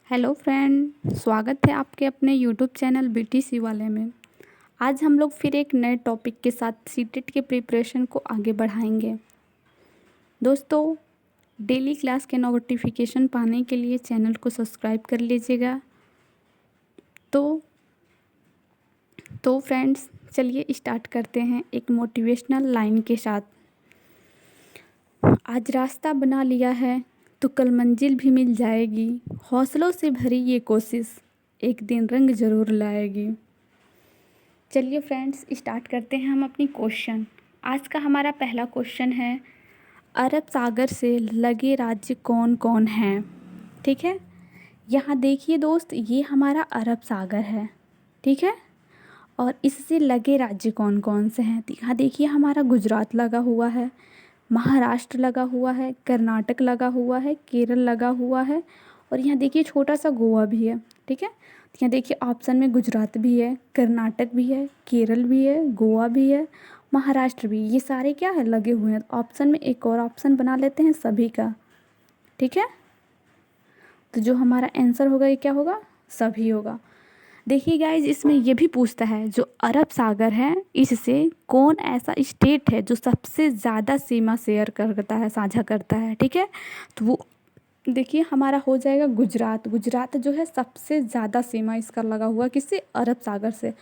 Hello friend, स्वागत है आपके अपने यूट्यूब चैनल बीटीसी वाले में। आज हम लोग फिर एक नए टॉपिक के साथ सीटेट के प्रिपरेशन को आगे बढ़ाएंगे। दोस्तों, डेली क्लास के नोटिफिकेशन पाने के लिए चैनल को सब्सक्राइब कर लीजिएगा। तो फ्रेंड्स, चलिए स्टार्ट करते हैं एक मोटिवेशनल लाइन के साथ। आज रास्ता बना लिया है तो कल मंजिल भी मिल जाएगी। हौसलों से भरी ये कोशिश एक दिन रंग ज़रूर लाएगी। चलिए फ्रेंड्स, स्टार्ट करते हैं हम अपनी क्वेश्चन। आज का हमारा पहला क्वेश्चन है, अरब सागर से लगे राज्य कौन कौन हैं। ठीक है, यहाँ देखिए दोस्त, ये हमारा अरब सागर है। ठीक है, और इससे लगे राज्य कौन कौन से हैं। तो यहाँ देखिए हमारा गुजरात लगा हुआ है, महाराष्ट्र लगा हुआ है, कर्नाटक लगा हुआ है, केरल लगा हुआ है, और यहाँ देखिए छोटा सा गोवा भी है। ठीक है, तो यहाँ देखिए ऑप्शन में गुजरात भी है, कर्नाटक भी है, केरल भी है, गोवा भी है, महाराष्ट्र भी। ये सारे क्या है, लगे हुए हैं। ऑप्शन में एक और ऑप्शन बना लेते हैं सभी का। ठीक है, तो जो हमारा आंसर होगा ये क्या होगा, सभी होगा। देखिए गाइज, इसमें ये भी पूछता है जो अरब सागर है इससे कौन ऐसा स्टेट है जो सबसे ज़्यादा सीमा शेयर करता है, साझा करता है। ठीक है, तो वो देखिए हमारा हो जाएगा गुजरात। गुजरात जो है सबसे ज़्यादा सीमा इसका लगा हुआ किससे, अरब सागर से।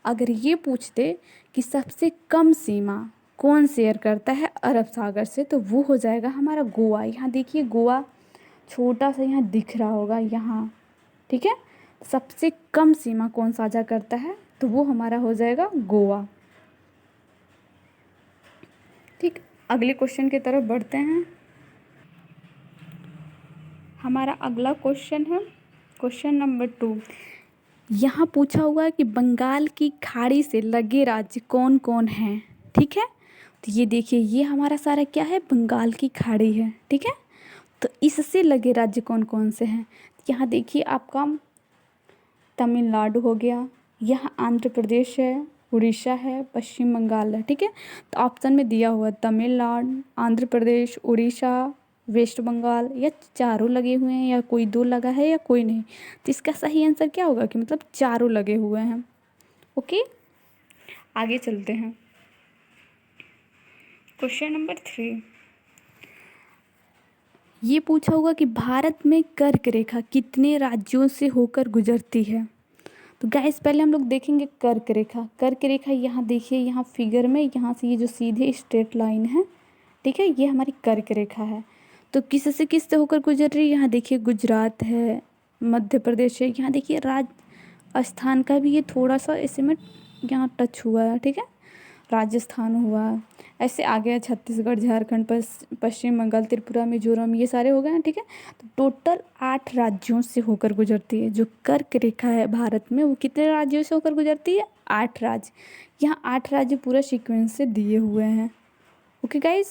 अगर ये पूछते कि सबसे कम सीमा कौन शेयर करता है अरब सागर से, तो वो हो जाएगा हमारा गोवा। यहाँ देखिए गोवा छोटा सा यहाँ दिख रहा होगा यहाँ। ठीक है, सबसे कम सीमा कौन साझा करता है, तो वो हमारा हो जाएगा गोवा। ठीक, अगले क्वेश्चन की तरफ बढ़ते हैं। हमारा अगला क्वेश्चन है क्वेश्चन नंबर 2। यहाँ पूछा हुआ है कि बंगाल की खाड़ी से लगे राज्य कौन कौन हैं। ठीक है, तो ये देखिए ये हमारा सारा क्या है, बंगाल की खाड़ी है। ठीक है, तो इससे लगे राज्य कौन कौन से हैं। यहाँ देखिए आपका तमिलनाडु हो गया, यहाँ आंध्र प्रदेश है, उड़ीसा है, पश्चिम बंगाल है। ठीक है, तो ऑप्शन में दिया हुआ तमिलनाडु, आंध्र प्रदेश, उड़ीसा, वेस्ट बंगाल, या चारों लगे हुए हैं, या कोई दो लगा है, या कोई नहीं। तो इसका सही आंसर क्या होगा कि मतलब चारों लगे हुए हैं। ओके, आगे चलते हैं। क्वेश्चन नंबर 3, ये पूछा होगा कि भारत में कर्क रेखा कितने राज्यों से होकर गुजरती है। तो गाइस पहले हम लोग देखेंगे कर्क रेखा। कर्क रेखा यहाँ देखिए, यहाँ फिगर में यहाँ से ये जो सीधे स्ट्रेट लाइन है, ठीक है, ये हमारी कर्क रेखा है। तो किस से होकर गुजर रही है, यहाँ देखिए गुजरात है, मध्य प्रदेश है, यहाँ देखिए राजस्थान का भी ये थोड़ा सा ऐसे में यहाँ टच हुआ है। ठीक है, राजस्थान हुआ, ऐसे आ गया छत्तीसगढ़, झारखंड, पश्चिम बंगाल, त्रिपुरा, मिजोरम, ये सारे हो गए हैं। ठीक है, तो टोटल 8 राज्यों से होकर गुजरती है। जो कर्क रेखा है भारत में, वो कितने राज्यों से होकर गुजरती है, 8 राज्य। यहाँ 8 राज्य पूरा सीक्वेंस से दिए हुए हैं। ओके गाइज,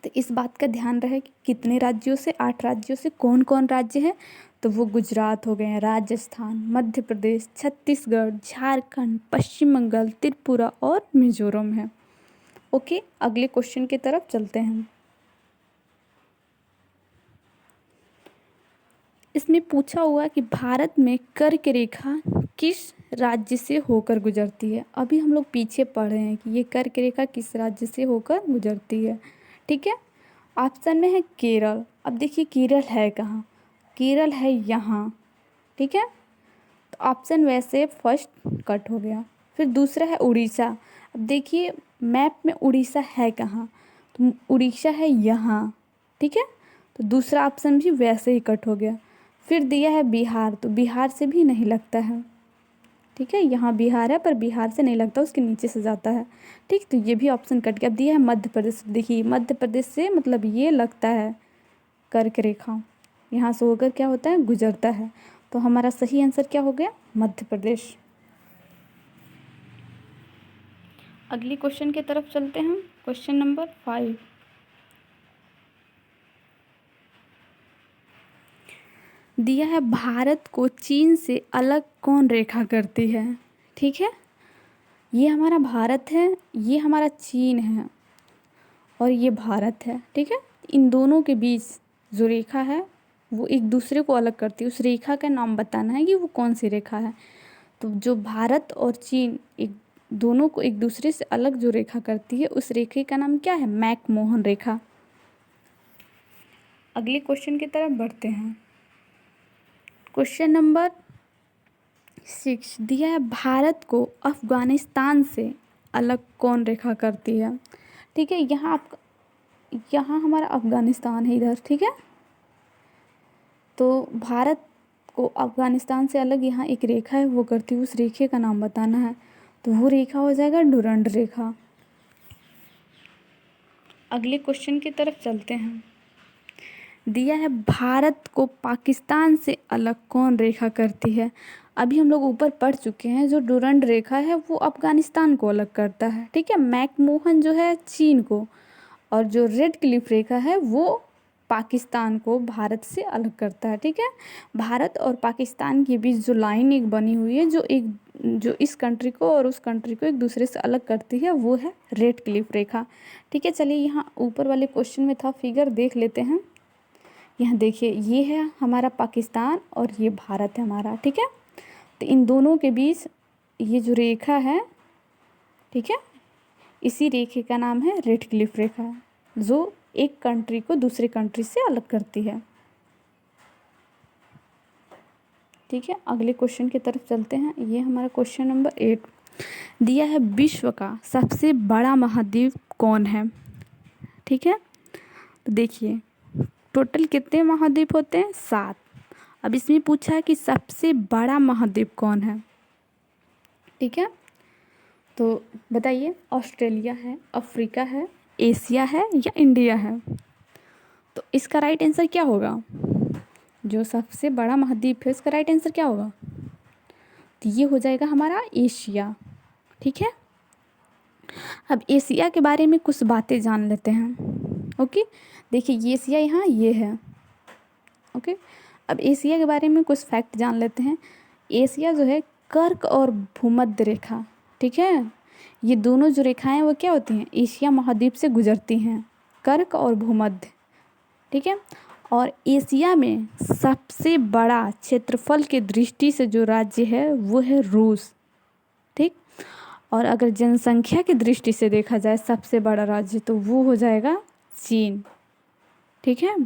तो इस बात का ध्यान रहे कि कितने राज्यों से, 8 राज्यों से। कौन कौन राज्य है, तो वो गुजरात हो गए हैं, राजस्थान, मध्य प्रदेश, छत्तीसगढ़, झारखंड, पश्चिम बंगाल, त्रिपुरा और मिजोरम है। ओके, अगले क्वेश्चन की तरफ चलते हैं। इसमें पूछा हुआ कि भारत में कर्क रेखा किस राज्य से होकर गुजरती है। अभी हम लोग पीछे पढ़ रहे हैं कि ये कर्क रेखा किस राज्य से होकर गुजरती है। ठीक है, ऑप्शन में है केरल। अब देखिए केरल है कहाँ, केरल है यहाँ। ठीक है, तो ऑप्शन वैसे फर्स्ट कट हो गया। फिर दूसरा है उड़ीसा। अब देखिए मैप में उड़ीसा है कहाँ, तो उड़ीसा है यहाँ। ठीक है, तो दूसरा ऑप्शन भी वैसे ही कट हो गया। फिर दिया है बिहार, तो बिहार से भी नहीं लगता है। ठीक है, यहाँ बिहार है पर बिहार से नहीं लगता, उसके नीचे से जाता है। ठीक, तो ये भी ऑप्शन कट गया। अब दिया है मध्य प्रदेश। देखिए मध्य प्रदेश से मतलब ये लगता है कर्क रेखा, यहाँ से होकर क्या होता है, गुजरता है। तो हमारा सही आंसर क्या हो गया, मध्य प्रदेश। अगली क्वेश्चन की तरफ चलते हैं। क्वेश्चन नंबर 5, दिया है भारत को चीन से अलग कौन रेखा करती है। ठीक है, ये हमारा भारत है, ये हमारा चीन है, और ये भारत है। ठीक है, इन दोनों के बीच जो रेखा है वो एक दूसरे को अलग करती है। उस रेखा का नाम बताना है कि वो कौन सी रेखा है। तो जो भारत और चीन एक दोनों को एक दूसरे से अलग जो रेखा करती है उस रेखे का नाम क्या है? मैकमोहन रेखा। अगले क्वेश्चन की तरफ बढ़ते हैं। क्वेश्चन नंबर 6 दिया है, भारत को अफगानिस्तान से अलग कौन रेखा करती है? ठीक है, यहाँ हमारा अफगानिस्तान है इधर, ठीक है। तो भारत को अफगानिस्तान से अलग यहाँ एक रेखा है वो करती है, उस रेखे का नाम बताना है। तो वो रेखा हो जाएगा डुरंड रेखा। अगले क्वेश्चन की तरफ चलते हैं। दिया है, भारत को पाकिस्तान से अलग कौन रेखा करती है? अभी हम लोग ऊपर पढ़ चुके हैं, जो डुरंड रेखा है वो अफगानिस्तान को अलग करता है, ठीक है। मैकमोहन जो है चीन को, और जो रेड क्लिफ रेखा है वो पाकिस्तान को भारत से अलग करता है, ठीक है। भारत और पाकिस्तान के बीच जो लाइन एक बनी हुई है जो इस कंट्री को और उस कंट्री को एक दूसरे से अलग करती है वो है रेड क्लिफ रेखा, ठीक है। चलिए यहाँ ऊपर वाले क्वेश्चन में था फिगर देख लेते हैं। यहाँ देखिए, ये है हमारा पाकिस्तान और ये भारत है हमारा, ठीक है। तो इन दोनों के बीच ये जो रेखा है, ठीक है, इसी रेखे का नाम है रेड क्लिफ रेखा, जो एक कंट्री को दूसरे कंट्री से अलग करती है, ठीक है। अगले क्वेश्चन की तरफ चलते हैं। ये हमारा क्वेश्चन नंबर 8 दिया है, विश्व का सबसे बड़ा महाद्वीप कौन है? ठीक है, तो देखिए टोटल कितने महाद्वीप होते हैं? 7। अब इसमें पूछा है कि सबसे बड़ा महाद्वीप कौन है, ठीक है। तो बताइए, ऑस्ट्रेलिया है, अफ्रीका है, एशिया है या इंडिया है? तो इसका राइट आंसर क्या होगा? जो सबसे बड़ा महाद्वीप है इसका राइट आंसर क्या होगा? तो ये हो जाएगा हमारा एशिया, ठीक है। अब एशिया के बारे में कुछ बातें जान लेते हैं। ओके, देखिए ये एशिया यहाँ ये है, ओके। अब एशिया के बारे में कुछ फैक्ट जान लेते हैं। एशिया जो है कर्क और भूमध्य रेखा, ठीक है, ये दोनों जो रेखाएं वो क्या होती हैं? एशिया महाद्वीप से गुजरती हैं, कर्क और भूमध्य, ठीक है। और एशिया में सबसे बड़ा क्षेत्रफल के दृष्टि से जो राज्य है वो है रूस, ठीक। और अगर जनसंख्या की दृष्टि से देखा जाए सबसे बड़ा राज्य तो वो हो जाएगा चीन, ठीक है।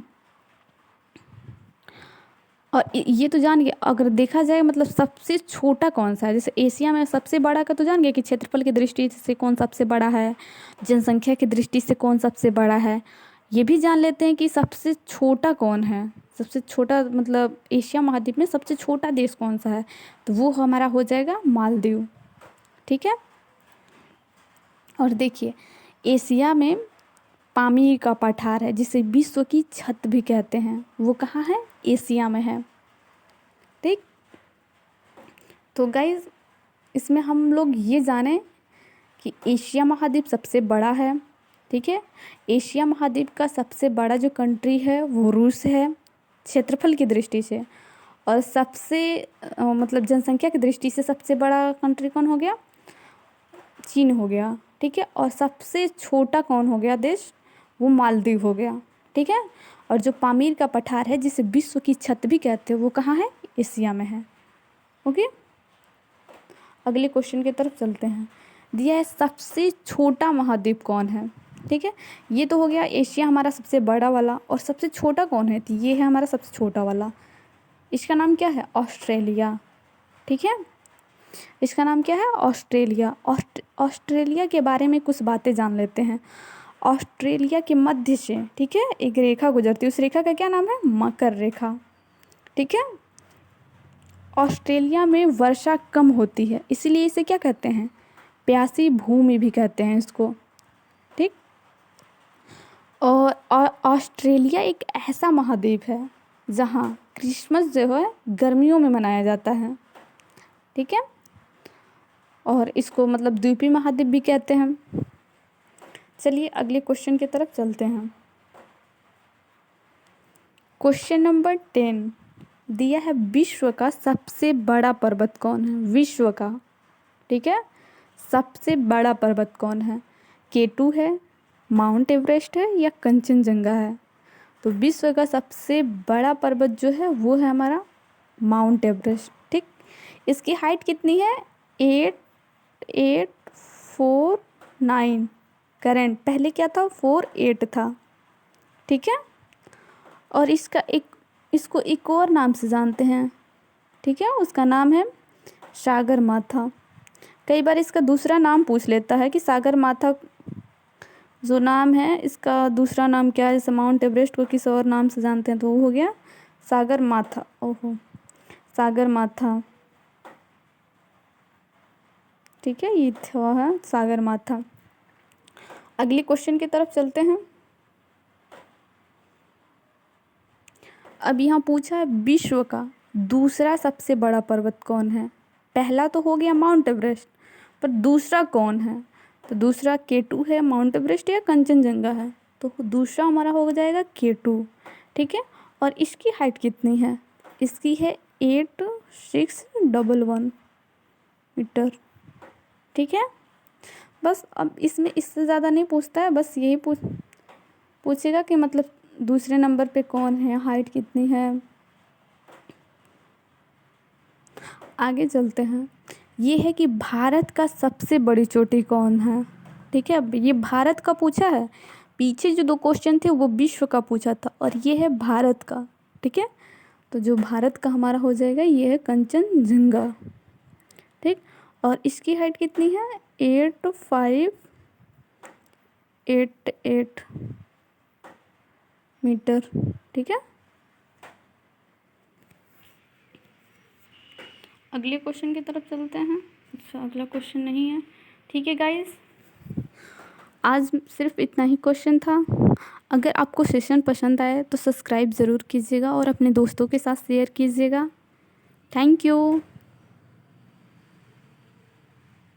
और ये तो जान गए, अगर देखा जाए मतलब सबसे छोटा कौन सा है, जैसे एशिया में सबसे बड़ा का तो जान गए कि क्षेत्रफल की दृष्टि से कौन सबसे बड़ा है, जनसंख्या की दृष्टि से कौन सबसे बड़ा है। ये भी जान लेते हैं कि सबसे छोटा कौन है, सबसे छोटा मतलब एशिया महाद्वीप में सबसे छोटा देश कौन सा है, तो वो हमारा हो जाएगा मालदीव, ठीक है। और देखिए एशिया में पामीर का पठार है जिसे विश्व की छत भी कहते हैं, वो कहाँ है? एशिया में है, ठीक। तो गाइज इसमें हम लोग ये जाने कि एशिया महाद्वीप सबसे बड़ा है, ठीक है। एशिया महाद्वीप का सबसे बड़ा जो कंट्री है वो रूस है क्षेत्रफल की दृष्टि से, और सबसे मतलब जनसंख्या की दृष्टि से सबसे बड़ा कंट्री कौन हो गया? चीन हो गया, ठीक है। और सबसे छोटा कौन हो गया देश? वो मालदीव हो गया, ठीक है। और जो पामीर का पठार है जिसे विश्व की छत भी कहते हैं वो कहाँ है? एशिया में है, ओके। अगले क्वेश्चन की तरफ चलते हैं। दिया है, सबसे छोटा महाद्वीप कौन है? ठीक है, ये तो हो गया एशिया हमारा सबसे बड़ा वाला, और सबसे छोटा कौन है? तो ये है हमारा सबसे छोटा वाला, इसका नाम क्या है? ऑस्ट्रेलिया, ठीक है। इसका नाम क्या है? ऑस्ट्रेलिया। ऑस्ट्रेलिया के बारे में कुछ बातें जान लेते हैं। ऑस्ट्रेलिया के मध्य से, ठीक है, एक रेखा गुजरती है, उस रेखा का क्या नाम है? मकर रेखा, ठीक है। ऑस्ट्रेलिया में वर्षा कम होती है इसलिए इसे क्या कहते हैं? प्यासी भूमि भी कहते हैं इसको, ठीक। और ऑस्ट्रेलिया एक ऐसा महाद्वीप है जहाँ क्रिसमस जो है गर्मियों में मनाया जाता है, ठीक है। और इसको मतलब द्वीपीय महाद्वीप भी कहते हैं। चलिए अगले क्वेश्चन की तरफ चलते हैं। क्वेश्चन नंबर 10 दिया है, विश्व का सबसे बड़ा पर्वत कौन है? विश्व का, ठीक है, सबसे बड़ा पर्वत कौन है? K2 है, माउंट एवरेस्ट है या कंचनजंगा है? तो विश्व का सबसे बड़ा पर्वत जो है वो है हमारा माउंट एवरेस्ट। ठीक, इसकी हाइट कितनी है? 8849। करेंट पहले क्या था? 48 था। ठीक है, और इसको एक और नाम से जानते हैं। ठीक है, उसका नाम है सागर माथा। कई बार इसका दूसरा नाम पूछ लेता है कि सागर माथा जो नाम है इसका दूसरा नाम क्या है। जैसे माउंट एवरेस्ट को किसी और नाम से जानते हैं तो वो हो गया सागर माथा। ओहो, सागर माथा। ठीक है, ये था है सागर माथा। अगली क्वेश्चन की तरफ चलते हैं। अब यहाँ पूछा है विश्व का दूसरा सबसे बड़ा पर्वत कौन है। पहला तो हो गया माउंट एवरेस्ट, पर दूसरा कौन है? तो दूसरा K2 है, माउंट एवरेस्ट या कंचनजंगा है। तो दूसरा हमारा हो जाएगा K2। ठीक है, और इसकी हाइट कितनी है? इसकी है 8611 मीटर। ठीक है, बस अब इसमें इससे ज़्यादा नहीं पूछता है, बस यही पूछेगा कि मतलब दूसरे नंबर पे कौन है, हाइट कितनी है। आगे चलते हैं। ये है कि भारत का सबसे बड़ी चोटी कौन है। ठीक है, अब ये भारत का पूछा है। पीछे जो 2 क्वेश्चन थे वो विश्व का पूछा था और ये है भारत का। ठीक है, तो जो भारत का हमारा हो जाएगा ये है कंचनजंगा। ठीक, और इसकी हाइट कितनी है? 8588 मीटर। ठीक है, अगले क्वेश्चन की तरफ चलते हैं। अच्छा, अगला क्वेश्चन नहीं है। ठीक है गाइस, आज सिर्फ इतना ही क्वेश्चन था। अगर आपको सेशन पसंद आए तो सब्सक्राइब ज़रूर कीजिएगा और अपने दोस्तों के साथ शेयर कीजिएगा। Thank you.